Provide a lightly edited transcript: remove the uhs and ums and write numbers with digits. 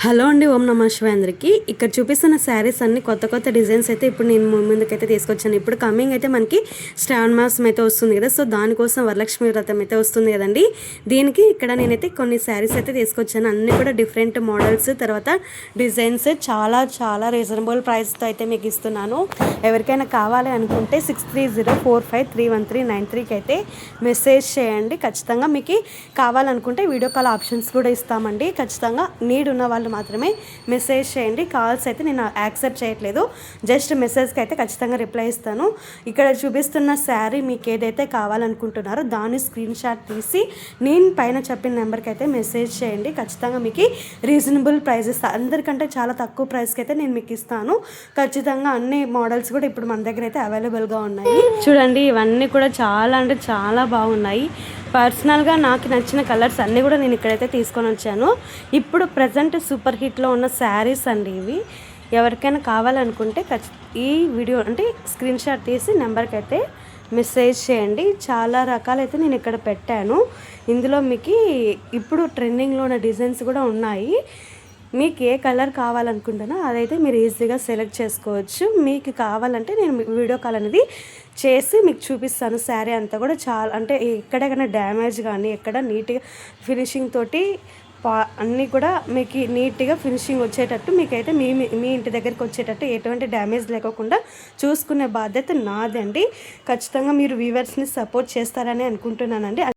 Hello అండి, ఓం నమః శివాయ అందరికీ. ఇక్కడ చూపిస్తున్న శారీస్ అన్ని కొత్త కొత్త డిజైన్స్ అయితే ఇప్పుడు నేను ముందుకైతే తీసుకొచ్చాను. ఇప్పుడు కమింగ్ అయితే మనకి శ్రావణ మాసం అయితే వస్తుంది కదా, సో దానికోసం వరలక్ష్మి వ్రతం అయితే వస్తుంది కదండి. దీనికి ఇక్కడ నేనైతే కొన్ని శారీస్ అయితే తీసుకొచ్చాను. అన్నీ కూడా డిఫరెంట్ మోడల్స్, తర్వాత డిజైన్స్ చాలా చాలా రీజనబుల్ ప్రైస్తో అయితే మీకు ఇస్తున్నాను. ఎవరికైనా కావాలి అనుకుంటే 6304531393కి అయితే మెసేజ్ చేయండి. ఖచ్చితంగా మీకు కావాలనుకుంటే వీడియో కాల్ ఆప్షన్స్ కూడా ఇస్తామండి. ఖచ్చితంగా నీడ్ ఉన్న వాళ్ళు మాత్రమే మెసేజ్ చేయండి. కాల్స్ అయితే నేను యాక్సెప్ట్ చేయట్లేదు, జస్ట్ మెసేజ్కి అయితే ఖచ్చితంగా రిప్లై ఇస్తాను. ఇక్కడ చూపిస్తున్న శారీ మీకు ఏదైతే కావాలనుకుంటున్నారో దాన్ని స్క్రీన్ షాట్ తీసి నేను పైన చెప్పిన నెంబర్కి అయితే మెసేజ్ చేయండి. ఖచ్చితంగా మీకు రీజనబుల్ ప్రైస్ ఇస్తాను. అందరికంటే చాలా తక్కువ ప్రైస్కి అయితే నేను మీకు ఇస్తాను. ఖచ్చితంగా అన్ని మోడల్స్ కూడా ఇప్పుడు మన దగ్గర అయితే అవైలబుల్గా ఉన్నాయి. చూడండి, ఇవన్నీ కూడా చాలా అంటే చాలా బాగున్నాయి. పర్సనల్గా నాకు నచ్చిన కలర్స్ అన్నీ కూడా నేను ఇక్కడైతే తీసుకొని వచ్చాను. ఇప్పుడు ప్రజెంట్ సూపర్ హిట్లో ఉన్న శారీస్ అండి ఇవి. ఎవరికైనా కావాలనుకుంటే ఈ వీడియో అంటే స్క్రీన్ షాట్ తీసి నెంబర్కి అయితే మెసేజ్ చేయండి. చాలా రకాలైతే నేను ఇక్కడ పెట్టాను. ఇందులో మీకు ఇప్పుడు ట్రెండింగ్లో ఉన్న డిజైన్స్ కూడా ఉన్నాయి. మీకు ఏ కలర్ కావాలనుకుంటున్నా అదైతే మీరు ఈజీగా సెలెక్ట్ చేసుకోవచ్చు. మీకు కావాలంటే నేను వీడియో కాల్ అనేది చేసి మీకు చూపిస్తాను. శారీ అంతా కూడా చాలా అంటే ఎక్కడెక్కడ డ్యామేజ్ కానీ ఎక్కడ నీట్గా ఫినిషింగ్ తోటి అన్నీ కూడా మీకు నీట్గా ఫినిషింగ్ వచ్చేటట్టు మీకైతే మీ ఇంటి దగ్గరికి వచ్చేటట్టు ఎటువంటి డ్యామేజ్ లేకుండా చూసుకునే బాధ్యత నాదండి. ఖచ్చితంగా మీరు వ్యూవర్స్ని సపోర్ట్ చేస్తారని అనుకుంటున్నానండి.